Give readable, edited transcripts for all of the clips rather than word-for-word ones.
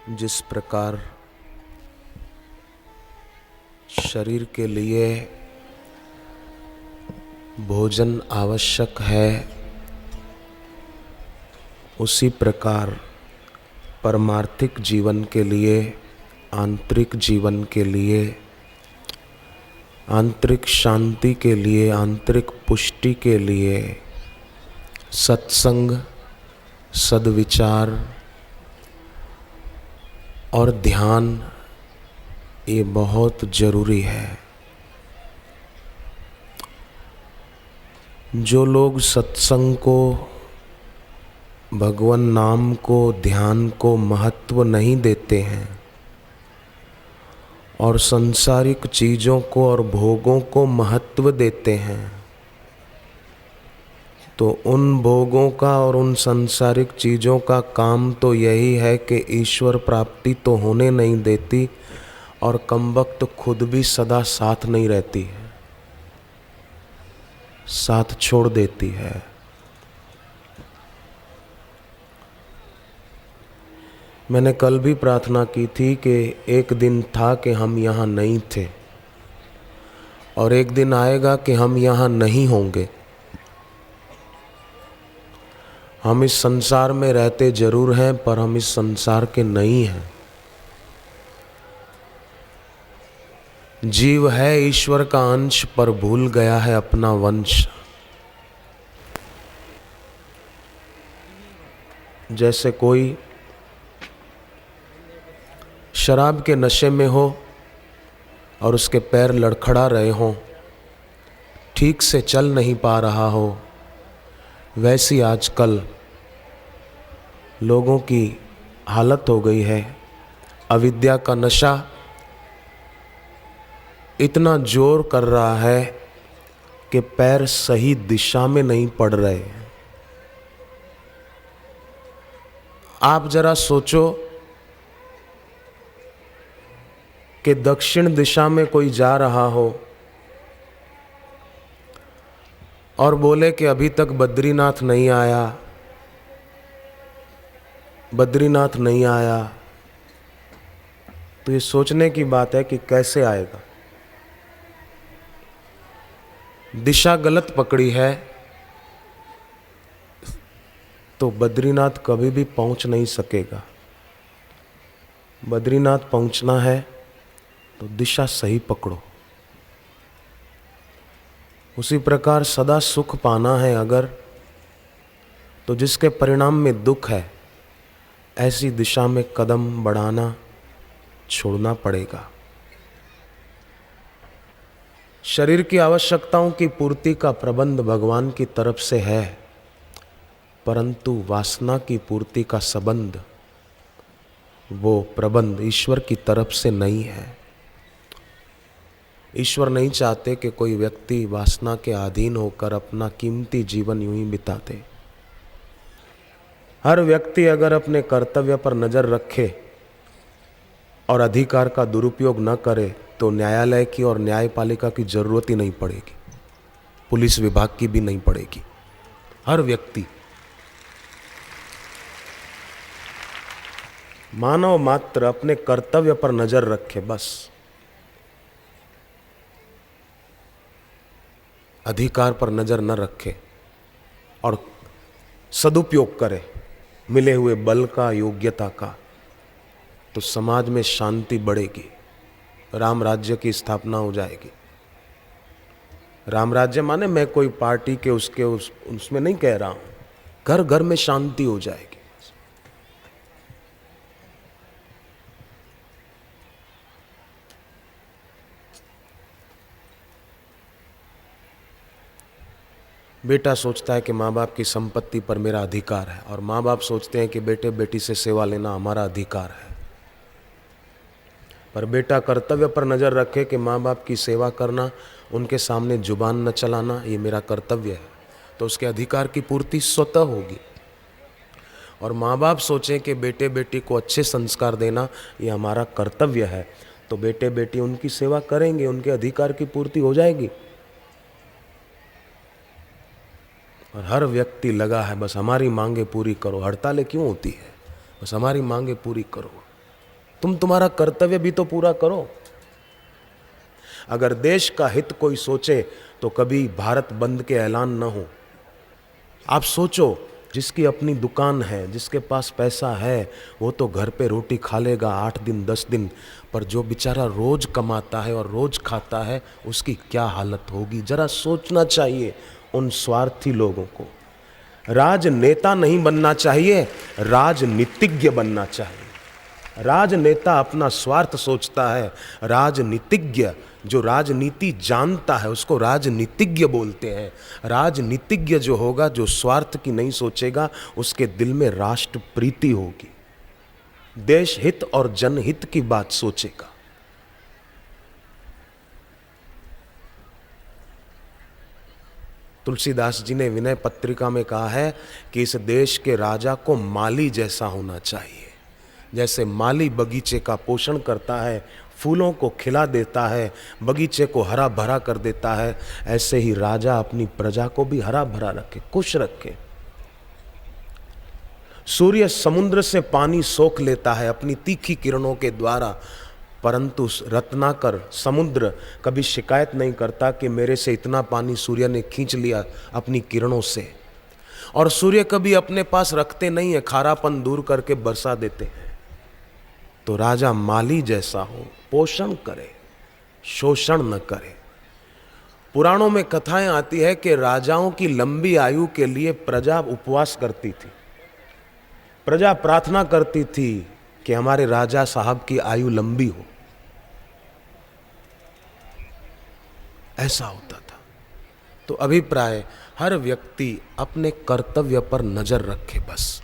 जिस प्रकार शरीर के लिए भोजन आवश्यक है, उसी प्रकार परमार्थिक जीवन के लिए, आंतरिक जीवन के लिए, आंतरिक शांति के लिए, आंतरिक पुष्टि के लिए सत्संग, सद्विचार और ध्यान ये बहुत जरूरी है। जो लोग सत्संग को, भगवान नाम को, ध्यान को महत्व नहीं देते हैं और सांसारिक चीज़ों को और भोगों को महत्व देते हैं, तो उन भोगों का और उन सांसारिक चीज़ों का काम तो यही है कि ईश्वर प्राप्ति तो होने नहीं देती और कमबख्त खुद भी सदा साथ नहीं रहती है, साथ छोड़ देती है। मैंने कल भी प्रार्थना की थी कि एक दिन था कि हम यहाँ नहीं थे और एक दिन आएगा कि हम यहाँ नहीं होंगे। हम इस संसार में रहते जरूर हैं पर हम इस संसार के नहीं हैं। जीव है ईश्वर का अंश पर भूल गया है अपना वंश। जैसे कोई शराब के नशे में हो और उसके पैर लड़खड़ा रहे हों, ठीक से चल नहीं पा रहा हो, वैसी आजकल लोगों की हालत हो गई है। अविद्या का नशा इतना जोर कर रहा है कि पैर सही दिशा में नहीं पड़ रहे। आप जरा सोचो कि दक्षिण दिशा में कोई जा रहा हो और बोले कि अभी तक बद्रीनाथ नहीं आया, बद्रीनाथ नहीं आया, तो ये सोचने की बात है कि कैसे आएगा। दिशा गलत पकड़ी है तो बद्रीनाथ कभी भी पहुंच नहीं सकेगा। बद्रीनाथ पहुंचना है तो दिशा सही पकड़ो। उसी प्रकार सदा सुख पाना है अगर, तो जिसके परिणाम में दुख है, ऐसी दिशा में कदम बढ़ाना छोड़ना पड़ेगा। शरीर की आवश्यकताओं की पूर्ति का प्रबंध भगवान की तरफ से है, परंतु वासना की पूर्ति का संबंध, वो प्रबंध ईश्वर की तरफ से नहीं है। ईश्वर नहीं चाहते कि कोई व्यक्ति वासना के अधीन होकर अपना कीमती जीवन यूं ही बिता दे। हर व्यक्ति अगर अपने कर्तव्य पर नजर रखे और अधिकार का दुरुपयोग न करे तो न्यायालय की और न्यायपालिका की जरूरत ही नहीं पड़ेगी, पुलिस विभाग की भी नहीं पड़ेगी। हर व्यक्ति मानव मात्र अपने कर्तव्य पर नजर रखे, बस अधिकार पर नजर न रखे और सदुपयोग करे मिले हुए बल का, योग्यता का, तो समाज में शांति बढ़ेगी, राम राज्य की स्थापना हो जाएगी। राम राज्य माने मैं कोई पार्टी के उसमें नहीं कह रहा हूं, घर घर में शांति हो जाएगी। बेटा सोचता है कि माँ बाप की संपत्ति पर मेरा अधिकार है और माँ बाप सोचते हैं कि बेटे बेटी से सेवा लेना हमारा अधिकार है। पर बेटा कर्तव्य पर नजर रखे कि माँ बाप की सेवा करना, उनके सामने जुबान न चलाना, ये मेरा कर्तव्य है, तो उसके अधिकार की पूर्ति स्वतः होगी। और माँ बाप सोचें कि बेटे बेटी को अच्छे संस्कार देना ये हमारा कर्तव्य है, तो बेटे बेटी उनकी सेवा करेंगे, उनके अधिकार की पूर्ति हो जाएगी। और हर व्यक्ति लगा है बस हमारी मांगे पूरी करो। हड़तालें क्यों होती है? बस हमारी मांगे पूरी करो। तुम तुम्हारा कर्तव्य भी तो पूरा करो। अगर देश का हित कोई सोचे तो कभी भारत बंद के ऐलान न हो। आप सोचो, जिसकी अपनी दुकान है, जिसके पास पैसा है, वो तो घर पे रोटी खा लेगा 8 दिन 10 दिन, पर जो बेचारा रोज कमाता है और रोज खाता है, उसकी क्या हालत होगी। जरा सोचना चाहिए उन स्वार्थी लोगों को। राजनेता नहीं बनना चाहिए, राजनीतिज्ञ बनना चाहिए। राजनेता अपना स्वार्थ सोचता है, राजनीतिज्ञ जो राजनीति जानता है उसको राजनीतिज्ञ बोलते हैं। राजनीतिज्ञ जो होगा, जो स्वार्थ की नहीं सोचेगा, उसके दिल में राष्ट्र प्रीति होगी, देश हित और जनहित की बात सोचेगा। तुलसीदास जी ने विनय पत्रिका में कहा है कि इस देश के राजा को माली जैसा होना चाहिए। जैसे माली बगीचे का पोषण करता है, फूलों को खिला देता है, बगीचे को हरा भरा कर देता है, ऐसे ही राजा अपनी प्रजा को भी हरा भरा रखे, खुश रखे। सूर्य समुद्र से पानी सोख लेता है अपनी तीखी किरणों के द्वारा, परंतु रत्नाकर समुद्र कभी शिकायत नहीं करता कि मेरे से इतना पानी सूर्य ने खींच लिया अपनी किरणों से। और सूर्य कभी अपने पास रखते नहीं है, खारापन दूर करके बरसा देते हैं। तो राजा माली जैसा हो, पोषण करे, शोषण न करे। पुराणों में कथाएं आती है कि राजाओं की लंबी आयु के लिए प्रजा उपवास करती थी, प्रजा प्रार्थना करती थी कि हमारे राजा साहब की आयु लंबी हो। ऐसा होता था। तो अभिप्राय, हर व्यक्ति अपने कर्तव्य पर नजर रखे। बस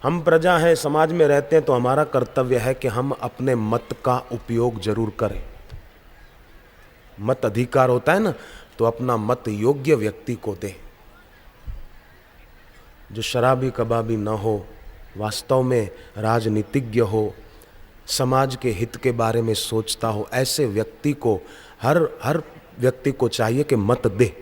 हम प्रजा हैं, समाज में रहते हैं, तो हमारा कर्तव्य है कि हम अपने मत का उपयोग जरूर करें। मत अधिकार होता है ना, तो अपना मत योग्य व्यक्ति को दें, जो शराबी कबाबी न हो, वास्तव में राजनीतिज्ञ हो, समाज के हित के बारे में सोचता हो। ऐसे व्यक्ति को हर व्यक्ति को चाहिए कि मत दे।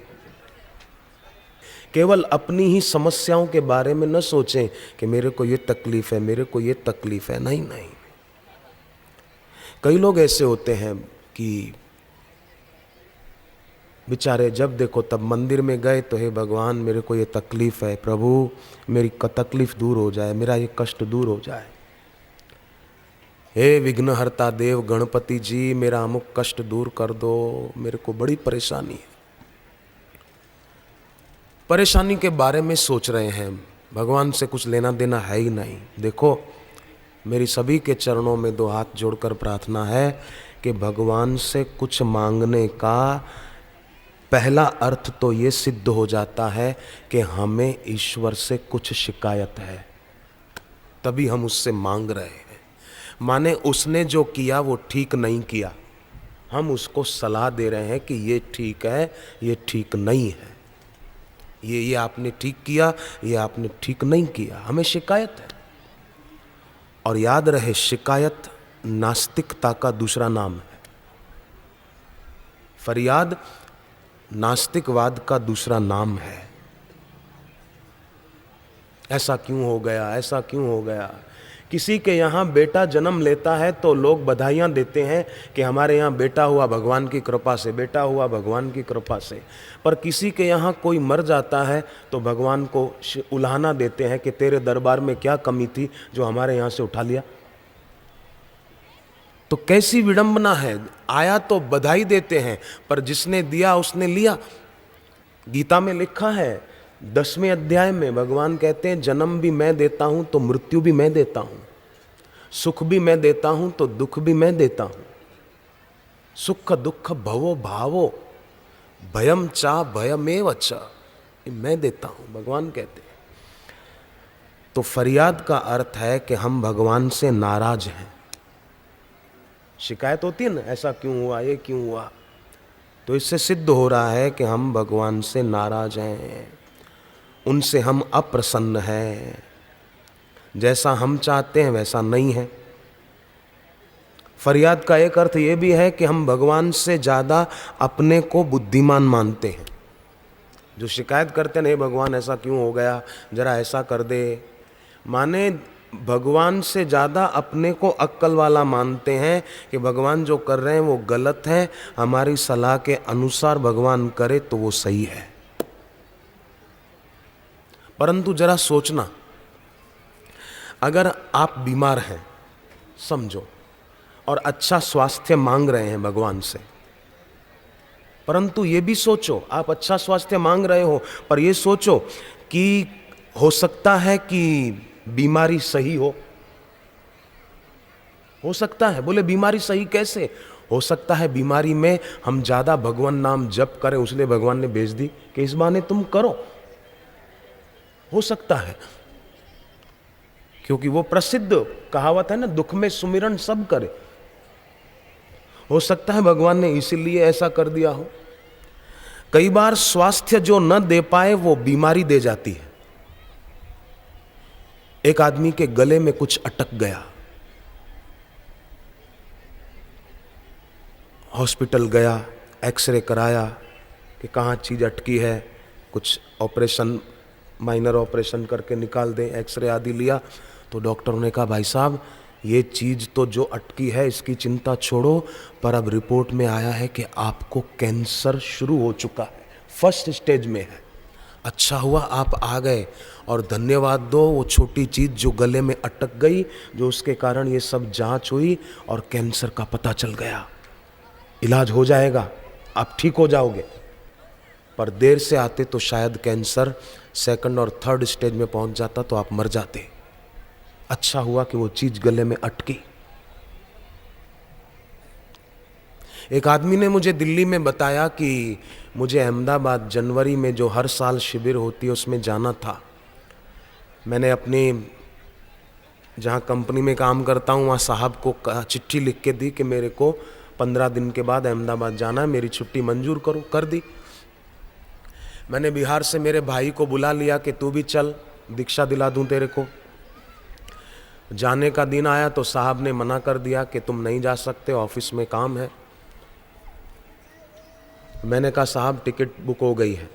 केवल अपनी ही समस्याओं के बारे में न सोचें कि मेरे को ये तकलीफ है, मेरे को ये तकलीफ है। नहीं नहीं, कई लोग ऐसे होते हैं कि बेचारे जब देखो तब मंदिर में गए तो हे भगवान मेरे को ये तकलीफ है, प्रभु मेरी तकलीफ दूर हो जाए, मेरा ये कष्ट दूर हो जाए। हे विघ्नहर्ता देव गणपति जी, मेरा अमुक कष्ट दूर कर दो, मेरे को बड़ी परेशानी है। परेशानी के बारे में सोच रहे हैं, भगवान से कुछ लेना देना है ही नहीं। देखो, मेरी सभी के चरणों में 2 हाथ जोड़कर प्रार्थना है कि भगवान से कुछ मांगने का पहला अर्थ तो ये सिद्ध हो जाता है कि हमें ईश्वर से कुछ शिकायत है, तभी हम उससे मांग रहे हैं। माने उसने जो किया वो ठीक नहीं किया, हम उसको सलाह दे रहे हैं कि ये ठीक है, ये ठीक नहीं है, ये आपने ठीक किया, ये आपने ठीक नहीं किया, हमें शिकायत है। और याद रहे, शिकायत नास्तिकता का दूसरा नाम है, फरियाद नास्तिकवाद का दूसरा नाम है। ऐसा क्यों हो गया, ऐसा क्यों हो गया। किसी के यहाँ बेटा जन्म लेता है तो लोग बधाइयाँ देते हैं कि हमारे यहाँ बेटा हुआ भगवान की कृपा से, बेटा हुआ भगवान की कृपा से। पर किसी के यहाँ कोई मर जाता है तो भगवान को उल्हाना देते हैं कि तेरे दरबार में क्या कमी थी जो हमारे यहाँ से उठा लिया। तो कैसी विडंबना है, आया तो बधाई देते हैं, पर जिसने दिया उसने लिया। गीता में लिखा है 10वें अध्याय में भगवान कहते हैं, जन्म भी मैं देता हूं तो मृत्यु भी मैं देता हूं, सुख भी मैं देता हूं तो दुख भी मैं देता हूं। सुख दुख भवो भावो भयम चा भयमेव च, मैं देता हूं, भगवान कहते हैं। तो फरियाद का अर्थ है कि हम भगवान से नाराज हैं। शिकायत होती है ना, ऐसा क्यों हुआ, ये क्यों हुआ, तो इससे सिद्ध हो रहा है कि हम भगवान से नाराज हैं, उनसे हम अप्रसन्न हैं। जैसा हम चाहते हैं वैसा नहीं है। फरियाद का एक अर्थ ये भी है कि हम भगवान से ज़्यादा अपने को बुद्धिमान मानते हैं। जो शिकायत करते हैं, भगवान ऐसा क्यों हो गया, जरा ऐसा कर दे, माने भगवान से ज़्यादा अपने को अक्ल वाला मानते हैं कि भगवान जो कर रहे हैं वो गलत है, हमारी सलाह के अनुसार भगवान करे तो वो सही है। परंतु जरा सोचना, अगर आप बीमार हैं समझो और अच्छा स्वास्थ्य मांग रहे हैं भगवान से, परंतु ये भी सोचो आप अच्छा स्वास्थ्य मांग रहे हो, पर ये सोचो कि हो सकता है कि बीमारी सही हो सकता है। बोले बीमारी सही कैसे हो सकता है? बीमारी में हम ज्यादा भगवान नाम जप करें, उसलिए भगवान ने भेज दी कि इस बहाने तुम करो। हो सकता है, क्योंकि वो प्रसिद्ध कहावत है ना, दुख में सुमिरन सब करे। हो सकता है भगवान ने इसीलिए ऐसा कर दिया हो। कई बार स्वास्थ्य जो न दे पाए वो बीमारी दे जाती है। एक आदमी के गले में कुछ अटक गया, हॉस्पिटल गया, एक्सरे कराया कि कहाँ चीज अटकी है, कुछ ऑपरेशन, माइनर ऑपरेशन करके निकाल दें, एक्सरे आदि लिया तो डॉक्टरों ने कहा भाई साहब ये चीज तो जो अटकी है इसकी चिंता छोड़ो, पर अब रिपोर्ट में आया है कि आपको कैंसर शुरू हो चुका है, फर्स्ट स्टेज में है। अच्छा हुआ आप आ गए और धन्यवाद दो, वो छोटी चीज जो गले में अटक गई, जो उसके कारण ये सब जांच हुई और कैंसर का पता चल गया, इलाज हो जाएगा, आप ठीक हो जाओगे। पर देर से आते तो शायद कैंसर सेकंड और थर्ड स्टेज में पहुंच जाता तो आप मर जाते। अच्छा हुआ कि वो चीज गले में अटकी। एक आदमी ने मुझे दिल्ली में बताया कि मुझे अहमदाबाद जनवरी में जो हर साल शिविर होती है उसमें जाना था। मैंने अपनी जहाँ कंपनी में काम करता हूँ वहाँ साहब को चिट्ठी लिख के दी कि मेरे को 15 दिन के बाद अहमदाबाद जाना है, मेरी छुट्टी मंजूर करो। कर दी। मैंने बिहार से मेरे भाई को बुला लिया कि तू भी चल, दीक्षा दिला दूँ तेरे को। जाने का दिन आया तो साहब ने मना कर दिया कि तुम नहीं जा सकते, ऑफिस में काम है। मैंने कहा साहब टिकट बुक हो गई है,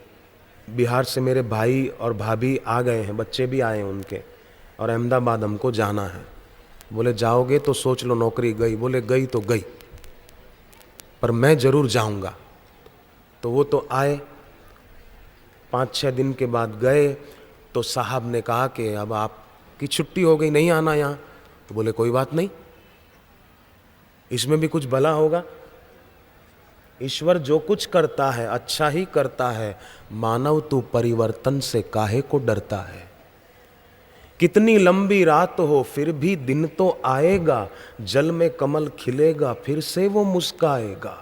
बिहार से मेरे भाई और भाभी आ गए हैं, बच्चे भी आए हैं उनके, और अहमदाबाद हमको जाना है। बोले जाओगे तो सोच लो नौकरी गई। बोले गई तो गई, पर मैं जरूर जाऊंगा। तो वो तो आए, 5-6 दिन के बाद गए तो साहब ने कहा कि अब आपकी छुट्टी हो गई, नहीं आना यहाँ। तो बोले कोई बात नहीं, इसमें भी कुछ भला होगा। ईश्वर जो कुछ करता है अच्छा ही करता है, मानव तू परिवर्तन से काहे को डरता है। कितनी लंबी रात हो फिर भी दिन तो आएगा, जल में कमल खिलेगा फिर से वो मुस्काएगा।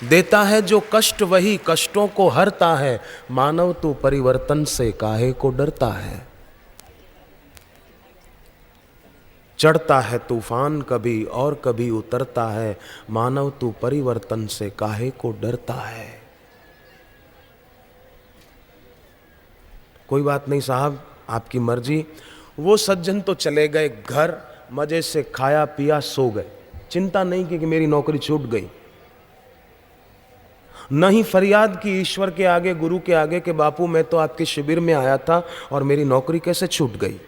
देता है जो कष्ट वही कष्टों को हरता है, मानव तू परिवर्तन से काहे को डरता है। चढ़ता है तूफान कभी और कभी उतरता है, मानव तू परिवर्तन से काहे को डरता है। कोई बात नहीं साहब, आपकी मर्जी। वो सज्जन तो चले गए घर, मजे से खाया पिया सो गए, चिंता नहीं की कि मेरी नौकरी छूट गई। नहीं फरियाद की ईश्वर के आगे, गुरु के आगे कि बापू मैं तो आपके शिविर में आया था और मेरी नौकरी कैसे छूट गई।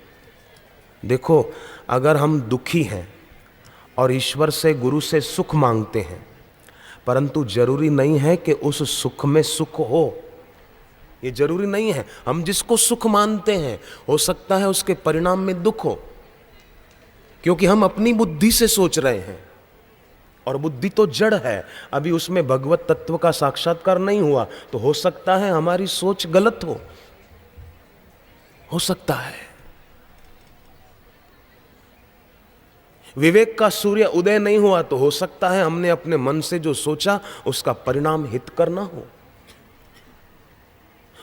देखो, अगर हम दुखी हैं और ईश्वर से गुरु से सुख मांगते हैं, परंतु जरूरी नहीं है कि उस सुख में सुख हो, ये जरूरी नहीं है। हम जिसको सुख मानते हैं हो सकता है उसके परिणाम में दुख हो, क्योंकि हम अपनी बुद्धि से सोच रहे हैं और बुद्धि तो जड़ है, अभी उसमें भगवत तत्व का साक्षात्कार नहीं हुआ, तो हो सकता है हमारी सोच गलत हो सकता है। विवेक का सूर्य उदय नहीं हुआ तो हो सकता है हमने अपने मन से जो सोचा उसका परिणाम हितकर ना हो।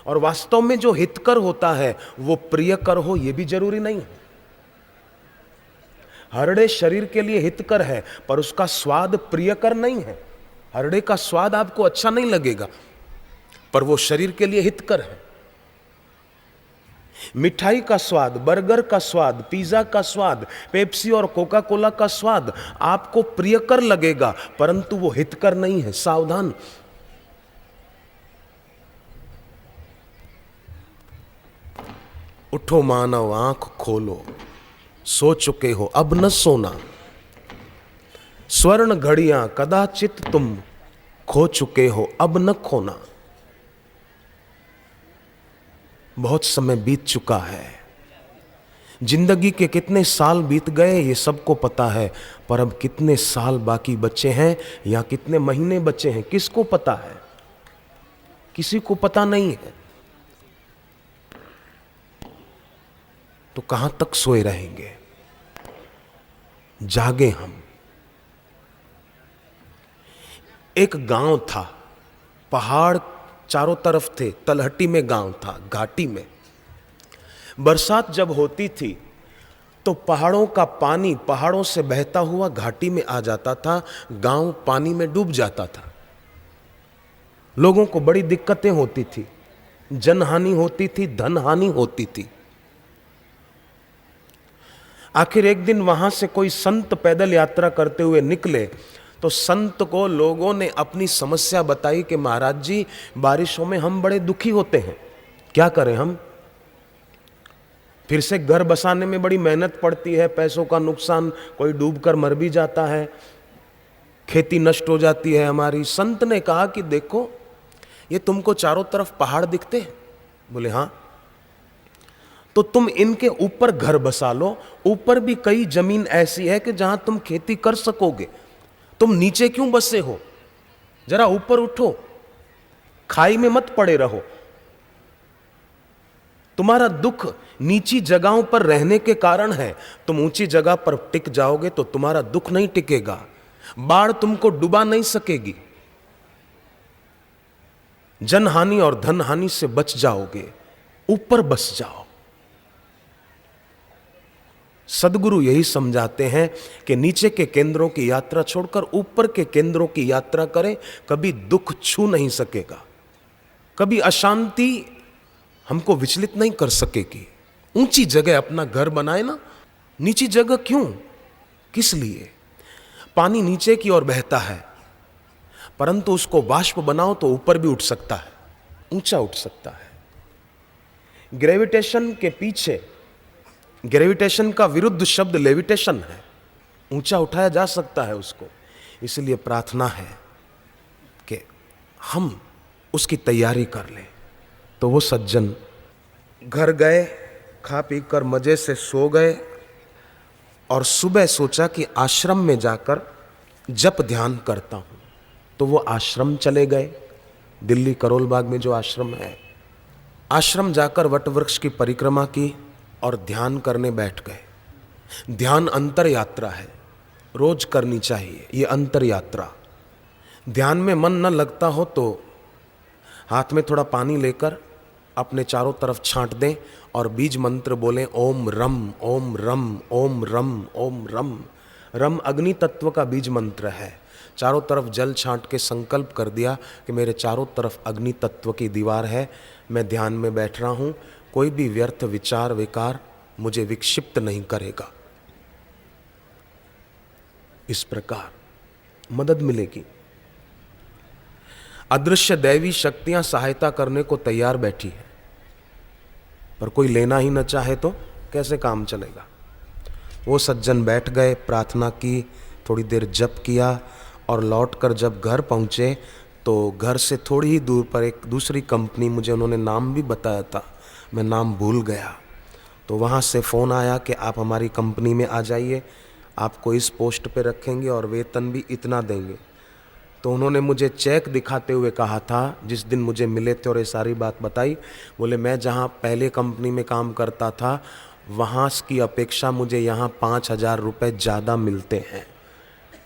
और वास्तव में जो हितकर होता है वो प्रियकर हो, यह भी जरूरी नहीं है। हरड़े शरीर के लिए हितकर है पर उसका स्वाद प्रियकर नहीं है। हरड़े का स्वाद आपको अच्छा नहीं लगेगा पर वो शरीर के लिए हितकर है। मिठाई का स्वाद, बर्गर का स्वाद, पिज्जा का स्वाद, पेप्सी और कोका कोला का स्वाद आपको प्रियकर लगेगा परंतु वो हितकर नहीं है, सावधान। उठो मानव आंख खोलो, सो चुके हो अब न सोना। स्वर्ण घड़ियां कदाचित तुम खो चुके हो अब न खोना। बहुत समय बीत चुका है, जिंदगी के कितने साल बीत गए ये सबको पता है, पर अब कितने साल बाकी बचे हैं या कितने महीने बचे हैं किसको पता है? किसी को पता नहीं है। तो कहां तक सोए रहेंगे? जागे हम। एक गांव था, पहाड़ चारों तरफ थे, तलहटी में गांव था, घाटी में। बरसात जब होती थी तो पहाड़ों का पानी पहाड़ों से बहता हुआ घाटी में आ जाता था, गांव पानी में डूब जाता था। लोगों को बड़ी दिक्कतें होती थी, जनहानि होती थी, धन हानि होती थी। आखिर एक दिन वहां से कोई संत पैदल यात्रा करते हुए निकले तो संत को लोगों ने अपनी समस्या बताई कि महाराज जी, बारिशों में हम बड़े दुखी होते हैं, क्या करें हम? फिर से घर बसाने में बड़ी मेहनत पड़ती है, पैसों का नुकसान, कोई डूबकर मर भी जाता है, खेती नष्ट हो जाती है हमारी। संत ने कहा कि देखो, ये तुमको चारों तरफ पहाड़ दिखते हैं? बोले हाँ। तो तुम इनके ऊपर घर बसा लो, ऊपर भी कई जमीन ऐसी है कि जहां तुम खेती कर सकोगे। तुम नीचे क्यों बसे हो? जरा ऊपर उठो, खाई में मत पड़े रहो। तुम्हारा दुख नीची जगहों पर रहने के कारण है, तुम ऊंची जगह पर टिक जाओगे तो तुम्हारा दुख नहीं टिकेगा, बाढ़ तुमको डुबा नहीं सकेगी, जनहानि और धन हानि से बच जाओगे, ऊपर बस जाओ। सदगुरु यही समझाते हैं कि नीचे के केंद्रों की यात्रा छोड़कर ऊपर के केंद्रों की यात्रा करें, कभी दुख छू नहीं सकेगा, कभी अशांति हमको विचलित नहीं कर सकेगी। ऊंची जगह अपना घर बनाए ना, नीची जगह क्यों, किस लिए? पानी नीचे की ओर बहता है, परंतु उसको बाष्प बनाओ तो ऊपर भी उठ सकता है, ऊंचा उठ सकता है। ग्रेविटेशन के पीछे, ग्रेविटेशन का विरुद्ध शब्द लेविटेशन है, ऊंचा उठाया जा सकता है उसको। इसलिए प्रार्थना है कि हम उसकी तैयारी कर लें। तो वो सज्जन घर गए, खा पी कर मजे से सो गए और सुबह सोचा कि आश्रम में जाकर जप ध्यान करता हूं। तो वो आश्रम चले गए, दिल्ली करोल बाग में जो आश्रम है। आश्रम जाकर वट वृक्ष की परिक्रमा की और ध्यान करने बैठ गए। ध्यान अंतर यात्रा है, रोज करनी चाहिए ये अंतर यात्रा। ध्यान में मन न लगता हो तो हाथ में थोड़ा पानी लेकर अपने चारों तरफ छांट दें और बीज मंत्र बोलें, ओम रम ओम रम ओम रम ओम रम। रम अग्नि तत्व का बीज मंत्र है। चारों तरफ जल छांट के संकल्प कर दिया कि मेरे चारों तरफ अग्नि तत्व की दीवार है, मैं ध्यान में बैठ रहा हूं, कोई भी व्यर्थ विचार विकार मुझे विक्षिप्त नहीं करेगा। इस प्रकार मदद मिलेगी। अदृश्य दैवी शक्तियां सहायता करने को तैयार बैठी है, पर कोई लेना ही न चाहे तो कैसे काम चलेगा। वो सज्जन बैठ गए, प्रार्थना की, थोड़ी देर जप किया और लौटकर जब घर पहुंचे तो घर से थोड़ी ही दूर पर एक दूसरी कंपनी, मुझे उन्होंने नाम भी बताया था, मैं नाम भूल गया, तो वहाँ से फ़ोन आया कि आप हमारी कंपनी में आ जाइए, आपको इस पोस्ट पे रखेंगे और वेतन भी इतना देंगे। तो उन्होंने मुझे चेक दिखाते हुए कहा था, जिस दिन मुझे मिले थे और ये सारी बात बताई, बोले मैं जहाँ पहले कंपनी में काम करता था वहाँ की अपेक्षा मुझे यहाँ 5,000 रुपये ज़्यादा मिलते हैं,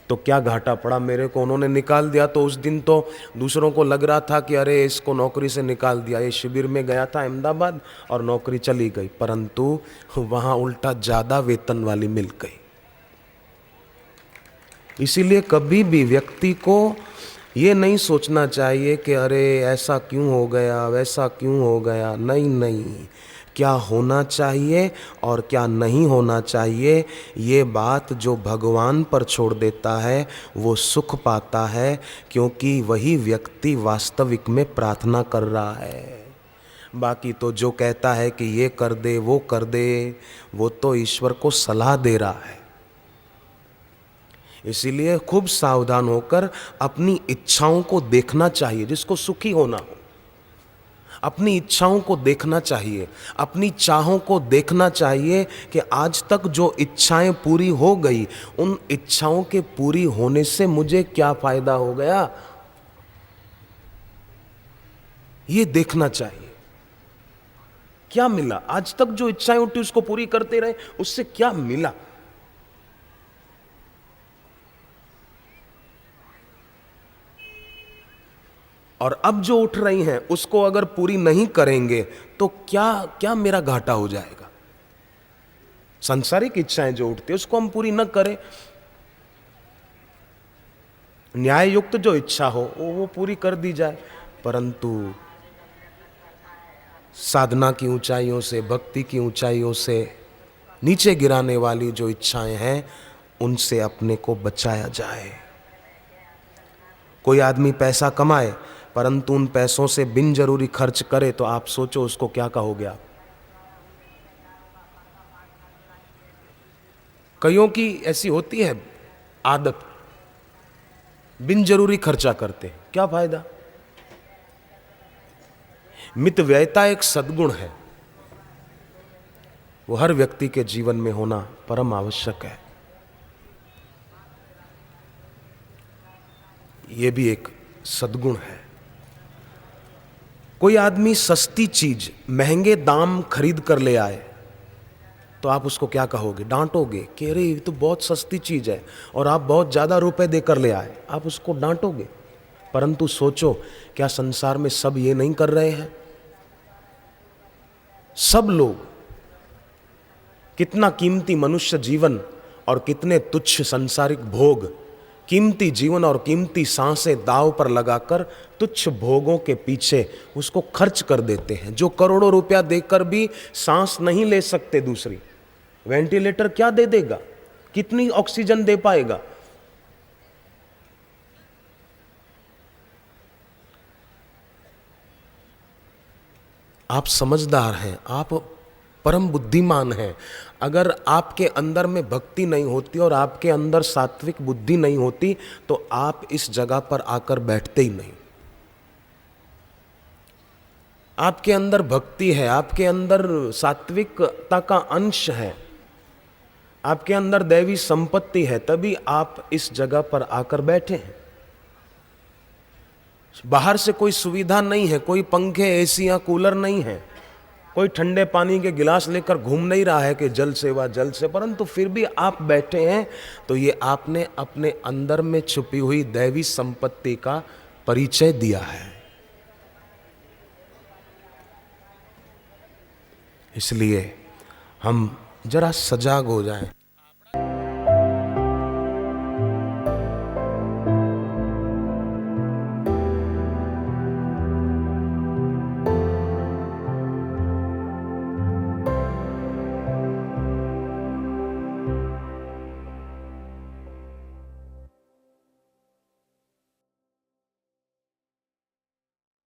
तो क्या घाटा पड़ा मेरे को। उन्होंने निकाल दिया। तो उस दिन तो दूसरों को लग रहा था कि अरे इसको नौकरी से निकाल दिया, ये शिविर में गया था अहमदाबाद और नौकरी चली गई, परंतु वहाँ उल्टा ज़्यादा वेतन वाली मिल गई। इसीलिए कभी भी व्यक्ति को ये नहीं सोचना चाहिए कि अरे ऐसा क्यों हो गया, वैसा क्यों हो गया। नहीं नहीं, क्या होना चाहिए और क्या नहीं होना चाहिए, ये बात जो भगवान पर छोड़ देता है वो सुख पाता है, क्योंकि वही व्यक्ति वास्तविक में प्रार्थना कर रहा है। बाकी तो जो कहता है कि ये कर दे वो कर दे, वो तो ईश्वर को सलाह दे रहा है। इसीलिए खूब सावधान होकर अपनी इच्छाओं को देखना चाहिए। जिसको सुखी होना हो अपनी इच्छाओं को देखना चाहिए, अपनी चाहों को देखना चाहिए कि आज तक जो इच्छाएं पूरी हो गई, उन इच्छाओं के पूरी होने से मुझे क्या फायदा हो गया, ये देखना चाहिए। क्या मिला? आज तक जो इच्छाएं उठी उसको पूरी करते रहे, उससे क्या मिला? और अब जो उठ रही हैं उसको अगर पूरी नहीं करेंगे तो क्या क्या मेरा घाटा हो जाएगा? सांसारिक इच्छाएं जो उठती है उसको हम पूरी न करें, न्याय युक्त जो इच्छा हो वो पूरी कर दी जाए। परंतु साधना की ऊंचाइयों से, भक्ति की ऊंचाइयों से नीचे गिराने वाली जो इच्छाएं हैं उनसे अपने को बचाया जाए। कोई आदमी पैसा कमाए परंतु उन पैसों से बिन जरूरी खर्च करे तो आप सोचो उसको क्या कहोगे आप? कईयों की ऐसी होती है आदत, बिन जरूरी खर्चा करते, क्या फायदा? मितव्ययता एक सद्गुण है, वो हर व्यक्ति के जीवन में होना परम आवश्यक है। ये भी एक सद्गुण है। कोई आदमी सस्ती चीज महंगे दाम खरीद कर ले आए तो आप उसको क्या कहोगे? डांटोगे कि अरे ये तो बहुत सस्ती चीज है, और आप बहुत ज्यादा रुपए देकर ले आए, आप उसको डांटोगे। परंतु सोचो, क्या संसार में सब ये नहीं कर रहे हैं? सब लोग कितना कीमती मनुष्य जीवन और कितने तुच्छ सांसारिक भोग, कीमती जीवन और कीमती सांसें दांव पर लगाकर तुच्छ भोगों के पीछे उसको खर्च कर देते हैं। जो करोड़ों रुपया देकर भी सांस नहीं ले सकते, दूसरी वेंटिलेटर क्या दे देगा, कितनी ऑक्सीजन दे पाएगा? आप समझदार हैं, आप परम बुद्धिमान हैं। अगर आपके अंदर में भक्ति नहीं होती और आपके अंदर सात्विक बुद्धि नहीं होती तो आप इस जगह पर आकर बैठते ही नहीं। आपके अंदर भक्ति है, आपके अंदर सात्विकता का अंश है, आपके अंदर दैवी संपत्ति है, तभी आप इस जगह पर आकर बैठे हैं। बाहर से कोई सुविधा नहीं है, कोई पंखे, एसी या कूलर नहीं है, कोई ठंडे पानी के गिलास लेकर घूम नहीं रहा है कि जल सेवा जल से, परंतु फिर भी आप बैठे हैं तो ये आपने अपने अंदर में छुपी हुई दैवी संपत्ति का परिचय दिया है। इसलिए हम जरा सजाग हो जाएं।